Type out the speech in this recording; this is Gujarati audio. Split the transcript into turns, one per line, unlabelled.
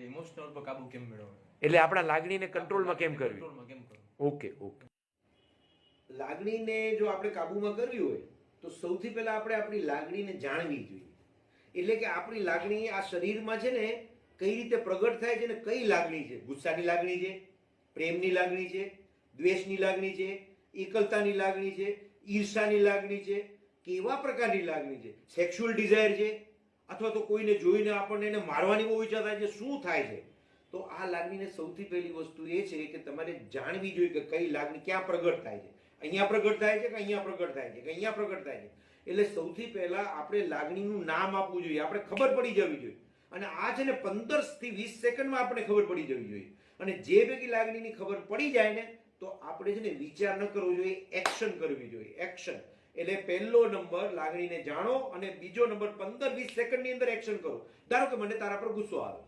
ઇમોશનલ પર કાબુ કેમ મેળવવો,
એટલે આપણા લાગણીને કંટ્રોલમાં કેમ કરવી.
કંટ્રોલમાં કેમ કરવું.
Okay okay.
લાગણીને જો આપણે કાબૂમાં કરવી હોય તો સૌથી પહેલા આપણે આપણી લાગણીને જાણવી જોઈએ. એટલે કે આપણી લાગણી આ શરીરમાં છે ને કઈ રીતે પ્રગટ થાય છે ને કઈ લાગણી છે. ગુસ્સાની લાગણી છે, પ્રેમની લાગણી છે, દ્વેષની લાગણી છે, એકલતાની લાગણી છે, ઈર્ષાની લાગણી છે, કેવા પ્રકારની લાગણી છે, સેક્સ્યુઅલ ડિઝાયર છે, અથવા તો કોઈને જોઈને આપણને એને મારવાની બહુ ઈચ્છા થાય છે, શું થાય છે. તો આ લાગણીને સૌથી પહેલી વસ્તુ એ છે કે તમારે જાણવી જોઈએ કે કઈ લાગણી ક્યાં પ્રગટ થાય છે. અહીંયા પ્રગટ થાય છે કે અહીંયા પ્રગટ થાય છે કે અહીંયા પ્રગટ થાય છે. એટલે સૌથી પહેલા આપણે લાગણીનું નામ આપવું જોઈએ, આપણે ખબર પડી જવી જોઈએ. અને આ છે ને 15 થી 20 સેકન્ડમાં આપણે ખબર પડી જવી જોઈએ. અને જે ભેગી લાગણીની ખબર પડી જાય ને તો આપણે છે ને વિચાર ન કરવો જોઈએ, એક્શન કરવી જોઈએ. એક્શન એટલે પહેલો નંબર લાગણીને જાણો અને બીજો નંબર 15-20 સેકન્ડની અંદર એક્શન કરો. ધારો કે મને તારા પર ગુસ્સો આવે,